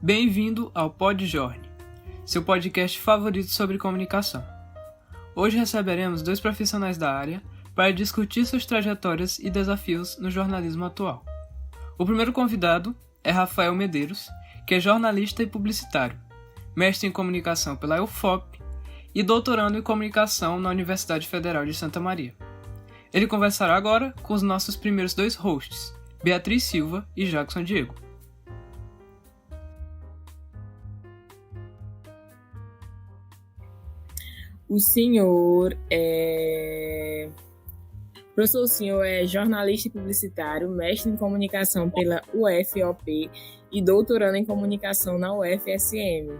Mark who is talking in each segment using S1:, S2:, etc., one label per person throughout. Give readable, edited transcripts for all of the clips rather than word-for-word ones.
S1: Bem-vindo ao PodJorn, seu podcast favorito sobre comunicação. Hoje receberemos 2 profissionais da área para discutir suas trajetórias e desafios no jornalismo atual. O primeiro convidado é Rafael Medeiros, que é jornalista e publicitário, mestre em comunicação pela UFOP e doutorando em comunicação na Universidade Federal de Santa Maria. Ele conversará agora com os nossos primeiros 2 hosts, Beatriz Silva e Jackson Diego.
S2: O senhor é... Professor, o senhor é jornalista e publicitário, mestre em comunicação pela UFOP e doutorando em comunicação na UFSM.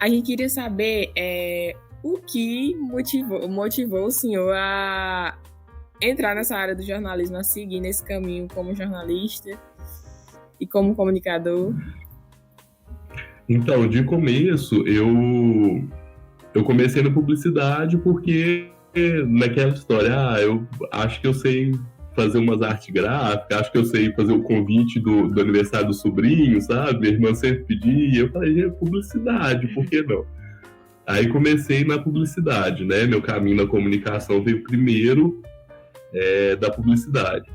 S2: A gente queria saber o que motivou o senhor a entrar nessa área do jornalismo, a seguir nesse caminho como jornalista e como comunicador.
S3: Então, de começo, eu comecei na publicidade porque naquela história, eu acho que eu sei fazer umas artes gráficas, acho que eu sei fazer o convite do aniversário do sobrinho, sabe? Minha irmã sempre pedia, eu falei, publicidade, por que não? Aí comecei na publicidade, né? Meu caminho na comunicação veio primeiro da publicidade.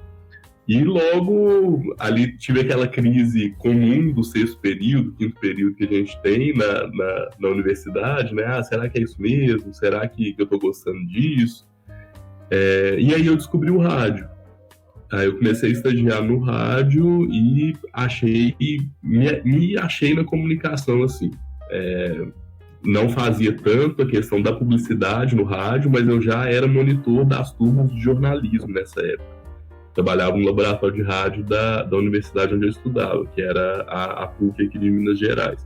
S3: E logo ali tive aquela crise comum do 6º período, 5º período que a gente tem na universidade, né? Será que é isso mesmo? Será que eu tô gostando disso? E aí eu descobri o rádio. Aí eu comecei a estagiar no rádio e me achei na comunicação, assim. Não fazia tanto a questão da publicidade no rádio, mas eu já era monitor das turmas de jornalismo nessa época. Trabalhava no laboratório de rádio da universidade onde eu estudava, que era a PUC aqui de Minas Gerais.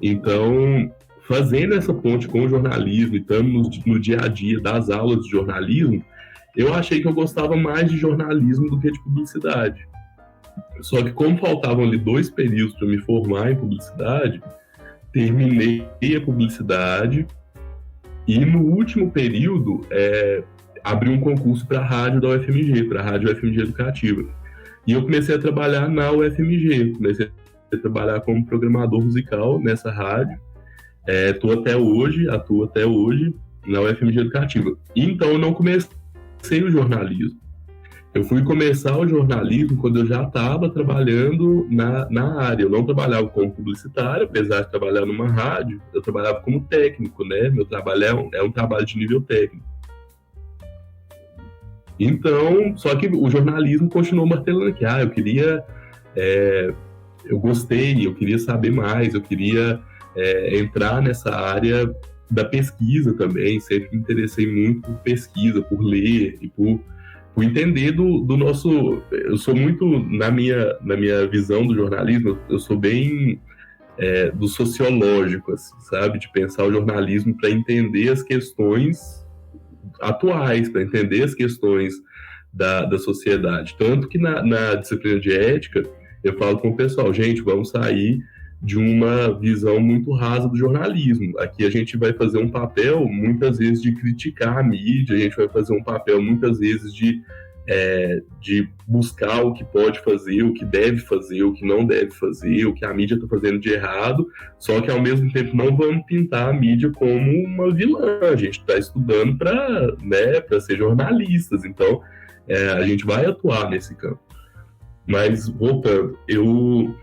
S3: Então, fazendo essa ponte com o jornalismo e estando no dia a dia das aulas de jornalismo, eu achei que eu gostava mais de jornalismo do que de publicidade. Só que como faltavam ali 2 períodos para me formar em publicidade, terminei a publicidade e no último período abri um concurso para a rádio da UFMG, para a rádio UFMG Educativa. E eu comecei a trabalhar na UFMG, comecei a trabalhar como programador musical nessa rádio. Atuo até hoje na UFMG Educativa. Então eu não comecei o jornalismo. Eu fui começar o jornalismo quando eu já estava trabalhando na área. Eu não trabalhava como publicitário, apesar de trabalhar numa rádio, eu trabalhava como técnico, né? Meu trabalho é um trabalho de nível técnico. Então, só que o jornalismo continuou martelando aqui. Eu gostei, eu queria saber mais, eu queria entrar nessa área da pesquisa também. Sempre me interessei muito por pesquisa, por ler e por entender do nosso... Eu sou muito, na minha visão do jornalismo, eu sou bem do sociológico, assim, sabe? De pensar o jornalismo para entender as questões atuais, para entender as questões da sociedade. Tanto que na disciplina de ética, eu falo com o pessoal, gente, vamos sair de uma visão muito rasa do jornalismo. Aqui a gente vai fazer um papel, muitas vezes, de criticar a mídia, a gente vai fazer um papel, muitas vezes, de buscar o que pode fazer, o que deve fazer, o que não deve fazer, o que a mídia está fazendo de errado, só que, ao mesmo tempo, não vamos pintar a mídia como uma vilã. A gente está estudando para ser jornalistas, então a gente vai atuar nesse campo. Mas, voltando, eu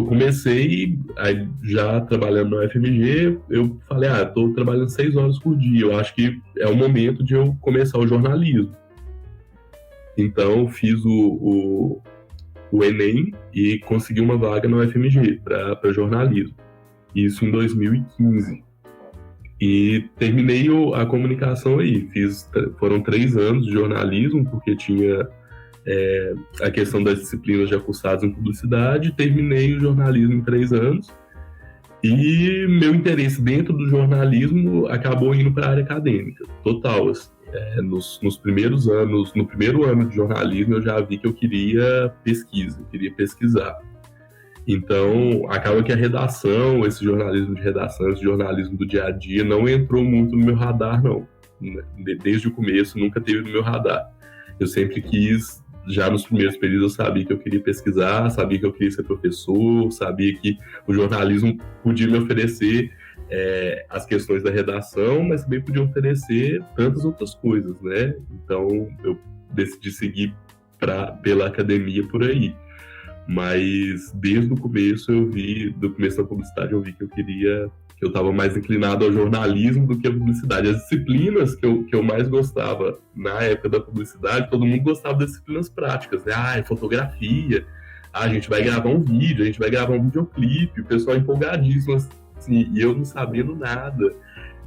S3: comecei, aí, já trabalhando na UFMG, eu falei, estou trabalhando 6 horas por dia, eu acho que é o momento de eu começar o jornalismo. Então, fiz o Enem e consegui uma vaga na UFMG para jornalismo. Isso em 2015. E terminei a comunicação aí. Foram 3 anos de jornalismo, porque tinha a questão das disciplinas já cursadas em publicidade. Terminei o jornalismo em 3 anos. E meu interesse dentro do jornalismo acabou indo para a área acadêmica, total, assim. Nos primeiros anos, no primeiro ano de jornalismo, eu já vi que eu queria pesquisar. Então, acaba que a redação, esse jornalismo de redação, esse jornalismo do dia a dia, não entrou muito no meu radar, não. Desde o começo, nunca teve no meu radar. Eu sempre quis já nos primeiros períodos eu sabia que eu queria pesquisar, sabia que eu queria ser professor, sabia que o jornalismo podia me oferecer as questões da redação, mas também podia oferecer tantas outras coisas, né? Então eu decidi seguir pela academia por aí. Mas desde o começo do começo da publicidade eu vi que eu estava mais inclinado ao jornalismo do que à publicidade. As disciplinas que eu mais gostava na época da publicidade, todo mundo gostava das disciplinas práticas, né? Fotografia, a gente vai gravar um vídeo, a gente vai gravar um videoclipe, o pessoal empolgadíssimo, assim, e eu não sabendo nada.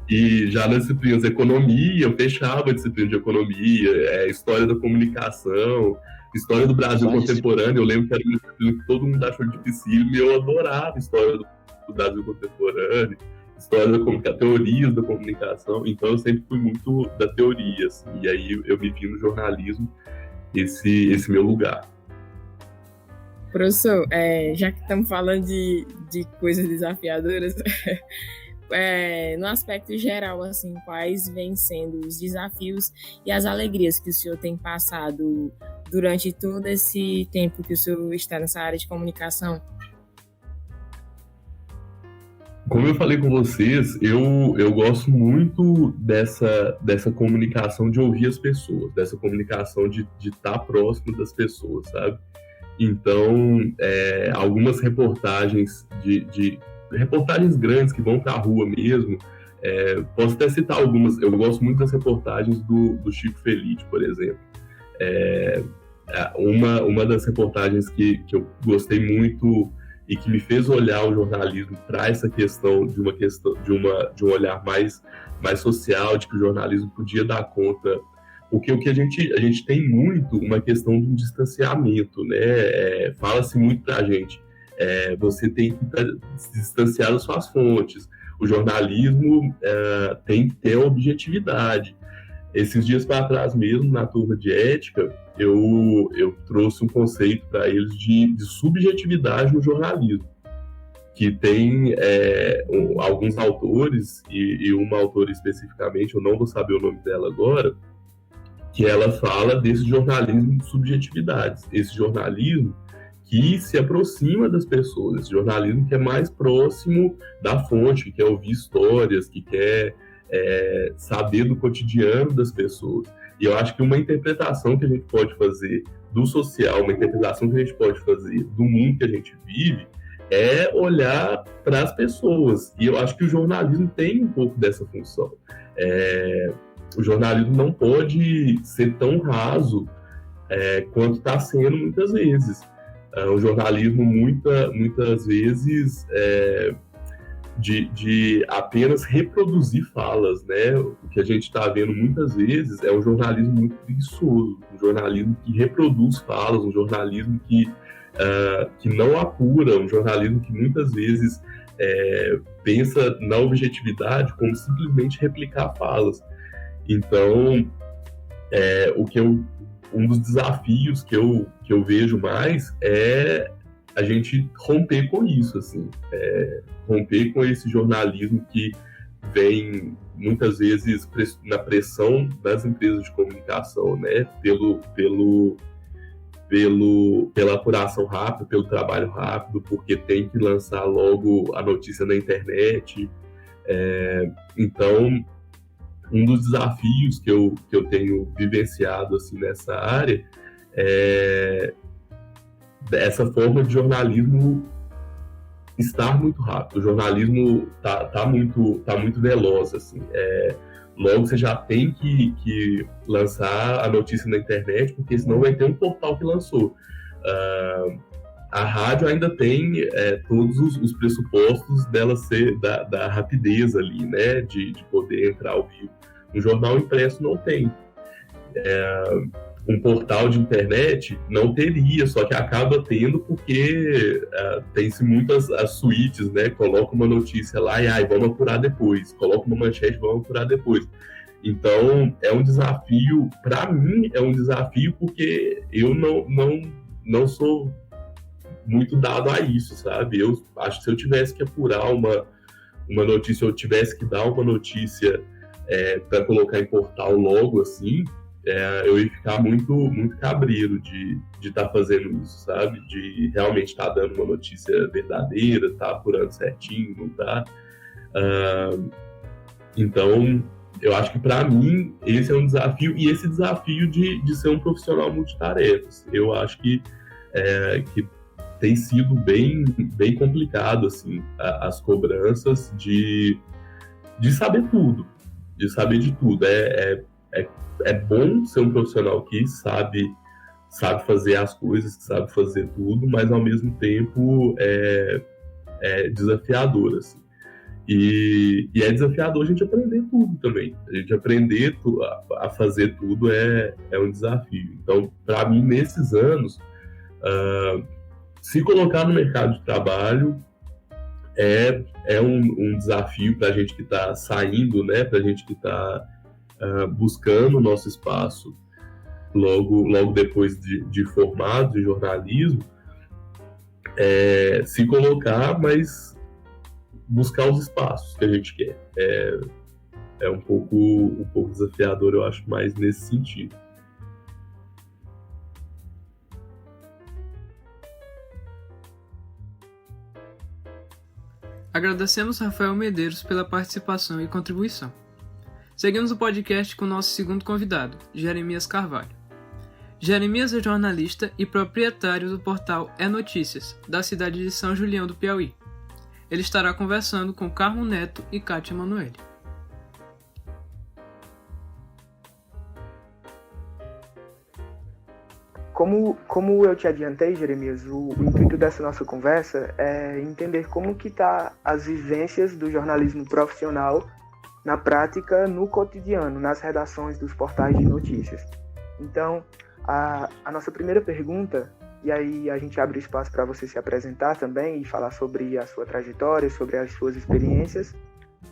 S3: E já nas disciplinas de economia, eu fechava a disciplina de economia, história da comunicação, história do Brasil contemporâneo. Eu lembro que era uma disciplina que todo mundo achou dificílimo e eu adorava história do Brasil contemporâneo, história da comunicação, teorias da comunicação. Então eu sempre fui muito da teoria, assim, e aí eu me vi no jornalismo esse meu lugar.
S2: Professor, já que estamos falando de coisas desafiadoras, no aspecto geral, assim, quais vêm sendo os desafios e as alegrias que o senhor tem passado durante todo esse tempo que o senhor está nessa área de comunicação?
S3: Como eu falei com vocês, eu gosto muito dessa comunicação de ouvir as pessoas, dessa comunicação de estar próximo das pessoas, sabe? Então, algumas reportagens reportagens grandes que vão para a rua mesmo, posso até citar algumas. Eu gosto muito das reportagens do Chico Felitti, por exemplo. Uma das reportagens que eu gostei muito e que me fez olhar o jornalismo para essa questão de um olhar mais social, de que o jornalismo podia dar conta, porque o que a gente tem muito uma questão de um distanciamento, né? Fala-se muito para a gente, você tem que se distanciar das suas fontes, o jornalismo tem que ter objetividade. Esses dias para trás mesmo, na turma de ética, eu trouxe um conceito para eles de subjetividade no jornalismo, que tem alguns autores, e uma autora especificamente, eu não vou saber o nome dela agora, que ela fala desse jornalismo de subjetividades, esse jornalismo que se aproxima das pessoas, esse jornalismo que é mais próximo da fonte, que quer ouvir histórias, que quer saber do cotidiano das pessoas. E eu acho que uma interpretação que a gente pode fazer do social, uma interpretação que a gente pode fazer do mundo que a gente vive, é olhar para as pessoas. E eu acho que o jornalismo tem um pouco dessa função. O jornalismo não pode ser tão raso quanto está sendo muitas vezes. O jornalismo muitas vezes de apenas reproduzir falas, né? O que a gente está vendo muitas vezes é um jornalismo muito preguiçoso, um jornalismo que reproduz falas, um jornalismo que não apura, um jornalismo que muitas vezes pensa na objetividade como simplesmente replicar falas. Então, um dos desafios que eu vejo mais é a gente romper com isso, assim, romper com esse jornalismo que vem muitas vezes na pressão das empresas de comunicação, né, pela apuração rápida, pelo trabalho rápido, porque tem que lançar logo a notícia na internet. Então, um dos desafios que eu tenho vivenciado assim, nessa área é essa forma de jornalismo estar muito rápido. O jornalismo tá muito veloz, assim. Logo você já tem que lançar a notícia na internet, porque senão vai ter um portal que lançou. A rádio ainda tem todos os pressupostos dela ser da rapidez ali, né, de poder entrar ao vivo. Um jornal impresso não tem. Um portal de internet não teria, só que acaba tendo porque tem-se muitas as suítes, né? Coloca uma notícia lá e vamos apurar depois. Coloca uma manchete, vamos apurar depois. Então, é um desafio, para mim, é um desafio porque eu não sou muito dado a isso, sabe? Eu acho que se eu tivesse que apurar uma notícia, eu tivesse que dar uma notícia para colocar em portal logo, assim, eu ia ficar muito, muito cabreiro de estar fazendo isso, sabe? De realmente estar dando uma notícia verdadeira, estar apurando certinho, não tá? Então, eu acho que para mim esse é um desafio, e esse desafio de ser um profissional multitarefas. Eu acho que tem sido bem, bem complicado assim, as cobranças de saber tudo, de saber de tudo. É bom ser um profissional que sabe fazer as coisas, que sabe fazer tudo, mas ao mesmo tempo é desafiador, assim. E é desafiador a gente aprender tudo também. A gente aprender a fazer tudo é um desafio. Então, para mim, nesses anos, se colocar no mercado de trabalho é um desafio para a gente que está saindo, né? Para a gente que está buscando o nosso espaço logo depois de formado de jornalismo, se colocar, mas buscar os espaços que a gente quer. É um pouco desafiador, eu acho, mais nesse sentido.
S1: Agradecemos Rafael Medeiros pela participação e contribuição. Seguimos o podcast com o nosso segundo convidado, Jeremias Carvalho. Jeremias é jornalista e proprietário do portal Notícias, da cidade de São Julião do Piauí. Ele estará conversando com Carmo Neto e Kátia Manoeli.
S4: Como eu te adiantei, Jeremias, o intuito dessa nossa conversa é entender como que tá as vivências do jornalismo profissional na prática, no cotidiano, nas redações dos portais de notícias. Então, a nossa primeira pergunta, e aí a gente abre espaço para você se apresentar também e falar sobre a sua trajetória, sobre as suas experiências.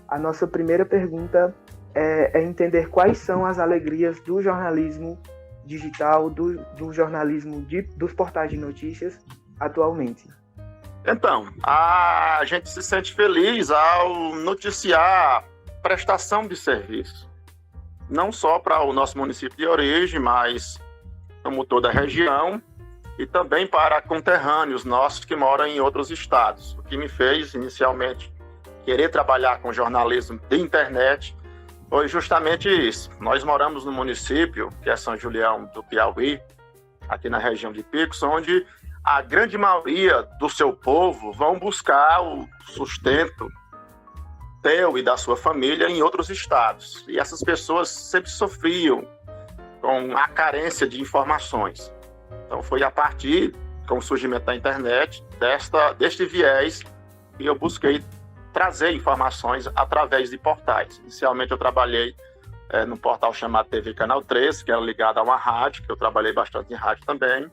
S4: A nossa primeira pergunta é entender quais são as alegrias do jornalismo digital, do jornalismo dos portais de notícias atualmente.
S5: Então, a gente se sente feliz ao noticiar prestação de serviço, não só para o nosso município de origem, mas como toda a região, e também para conterrâneos nossos que moram em outros estados. O que me fez, inicialmente, querer trabalhar com jornalismo de internet foi justamente isso. Nós moramos no município, que é São Julião do Piauí, aqui na região de Picos, onde a grande maioria do seu povo vão buscar o sustento teu e da sua família em outros estados. E essas pessoas sempre sofriam com a carência de informações. Então foi a partir, com o surgimento da internet, deste viés, que eu busquei trazer informações através de portais. Inicialmente eu trabalhei num portal chamado TV Canal 3, que era ligado a uma rádio, que eu trabalhei bastante em rádio também,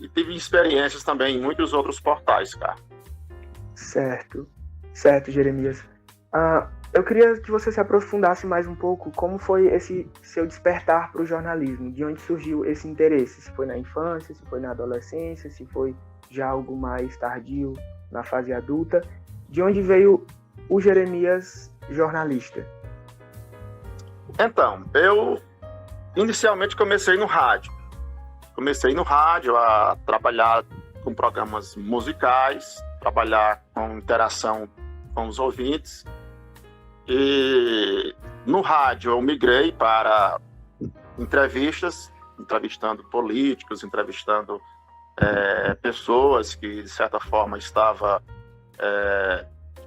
S5: e tive experiências também em muitos outros portais, cara.
S4: Certo, Jeremias. Eu queria que você se aprofundasse mais um pouco como foi esse seu despertar para o jornalismo, de onde surgiu esse interesse, se foi na infância, se foi na adolescência, se foi já algo mais tardio, na fase adulta, de onde veio o Jeremias jornalista?
S5: Então, eu inicialmente comecei no rádio. A trabalhar com programas musicais, trabalhar com interação com os ouvintes. E no rádio eu migrei para entrevistando políticos, entrevistando pessoas que, de certa forma, estavam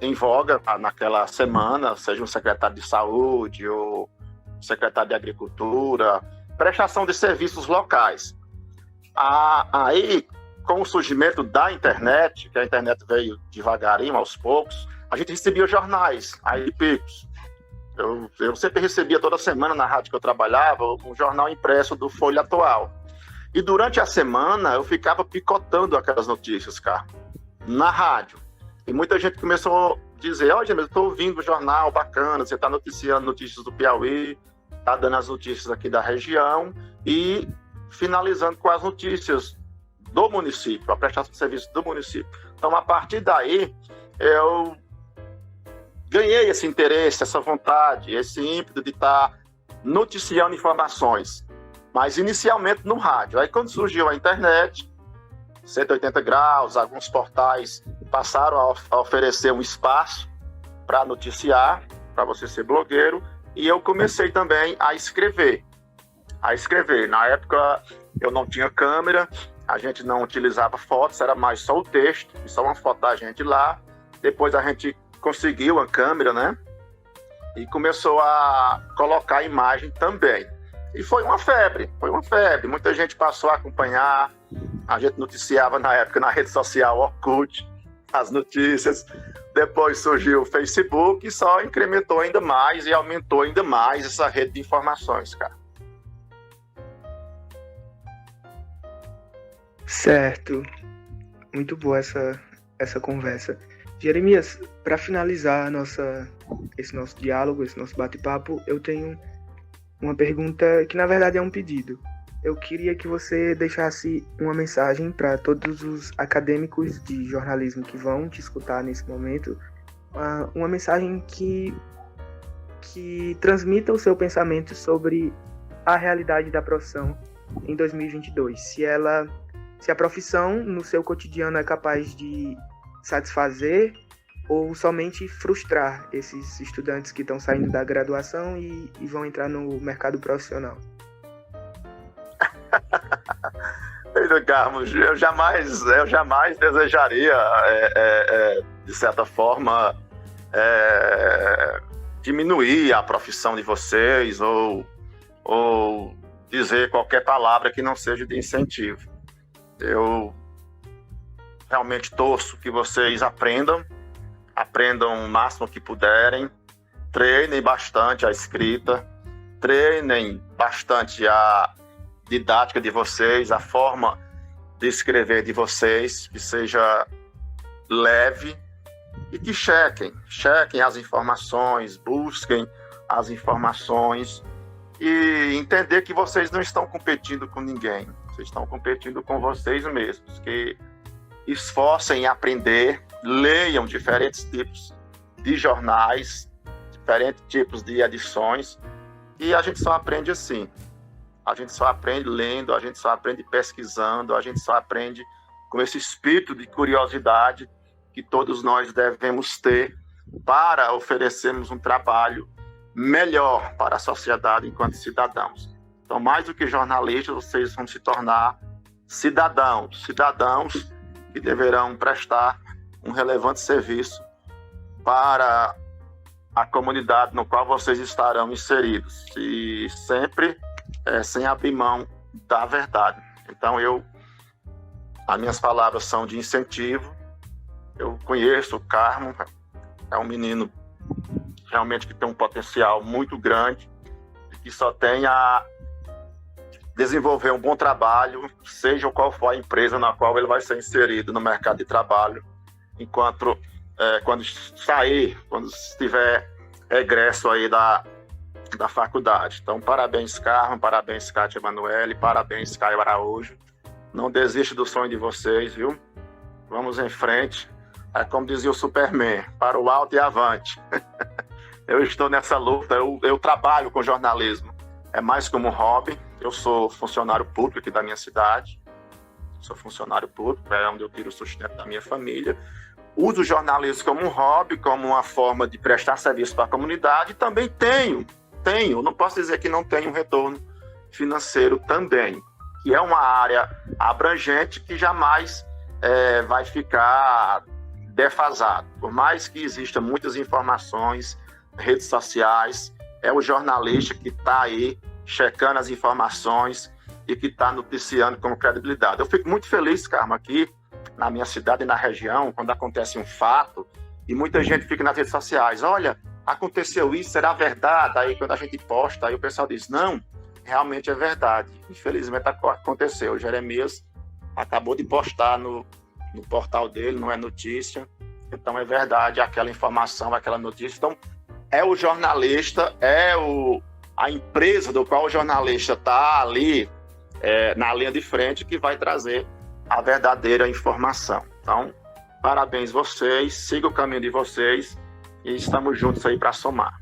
S5: em voga naquela semana, seja um secretário de saúde ou secretário de agricultura, prestação de serviços locais. Aí, com o surgimento da internet, que a internet veio devagarinho, aos poucos, a gente recebia jornais, aí de Picos. Eu sempre recebia toda semana na rádio que eu trabalhava um jornal impresso do Folha Atual. E durante a semana eu ficava picotando aquelas notícias, cara, na rádio. E muita gente começou a dizer: olha, mas eu estou ouvindo um jornal bacana, você está noticiando notícias do Piauí, está dando as notícias aqui da região e finalizando com as notícias do município, a prestação de serviço do município. Então, a partir daí, eu ganhei esse interesse, essa vontade, esse ímpeto de estar noticiando informações. mas inicialmente no rádio. Aí quando surgiu a internet, 180 graus, alguns portais passaram a oferecer um espaço para noticiar, para você ser blogueiro, e eu comecei também a escrever. Na época eu não tinha câmera, a gente não utilizava fotos, era mais só o texto, e só uma foto da gente lá. Depois a gente conseguiu a câmera, né? E começou a colocar imagem também. E foi uma febre. Muita gente passou a acompanhar. A gente noticiava na época na rede social Orkut, as notícias. Depois surgiu o Facebook e só incrementou ainda mais e aumentou ainda mais essa rede de informações, cara.
S4: Certo. Muito boa essa conversa. Jeremias, para finalizar esse nosso diálogo, esse nosso bate-papo, eu tenho uma pergunta que, na verdade, é um pedido. Eu queria que você deixasse uma mensagem para todos os acadêmicos de jornalismo que vão te escutar nesse momento, uma mensagem que transmita o seu pensamento sobre a realidade da profissão em 2022. Se a profissão, no seu cotidiano, é capaz de satisfazer ou somente frustrar esses estudantes que estão saindo da graduação e vão entrar no mercado profissional.
S5: Carlos, eu jamais desejaria, de certa forma, diminuir a profissão de vocês ou dizer qualquer palavra que não seja de incentivo. Eu realmente torço que vocês aprendam o máximo que puderem, treinem bastante a escrita, treinem bastante a didática de vocês, a forma de escrever de vocês, que seja leve e que chequem as informações, busquem as informações e entender que vocês não estão competindo com ninguém, vocês estão competindo com vocês mesmos, que esforcem em aprender, leiam diferentes tipos de jornais, diferentes tipos de edições, e a gente só aprende assim. A gente só aprende lendo, a gente só aprende pesquisando, a gente só aprende com esse espírito de curiosidade que todos nós devemos ter para oferecermos um trabalho melhor para a sociedade enquanto cidadãos. Então, mais do que jornalistas, vocês vão se tornar cidadãos que deverão prestar um relevante serviço para a comunidade no qual vocês estarão inseridos, e sempre sem abrir mão da verdade. Então, as minhas palavras são de incentivo. Eu conheço o Carmo, é um menino realmente que tem um potencial muito grande, e que só tem a desenvolver um bom trabalho, seja qual for a empresa na qual ele vai ser inserido no mercado de trabalho, quando estiver egresso aí da faculdade. Então, parabéns, Carmo, parabéns, Kátia Emanuele, parabéns, Caio Araújo. Não desiste do sonho de vocês, viu? Vamos em frente. É como dizia o Superman, para o alto e avante. Eu estou nessa luta, eu trabalho com jornalismo. É mais como um hobby. Eu sou funcionário público aqui da minha cidade. Sou funcionário público, é onde eu tiro o sustento da minha família. Uso o jornalismo como um hobby, como uma forma de prestar serviço para a comunidade. Também tenho, não posso dizer que não tenho um retorno financeiro também, que é uma área abrangente que jamais vai ficar defasado. Por mais que existam muitas informações, redes sociais, é o jornalista que está aí checando as informações e que está noticiando com credibilidade. Eu fico muito feliz, Carmo, aqui na minha cidade e na região, quando acontece um fato e muita gente fica nas redes sociais, olha, aconteceu isso, será verdade? Aí quando a gente posta, aí o pessoal diz, não, realmente é verdade. Infelizmente aconteceu. O Jeremias acabou de postar no portal dele, não é notícia. Então é verdade aquela informação, aquela notícia. Então é o jornalista, a empresa do qual o jornalista está ali na linha de frente que vai trazer a verdadeira informação. Então, parabéns vocês, siga o caminho de vocês e estamos juntos aí para somar.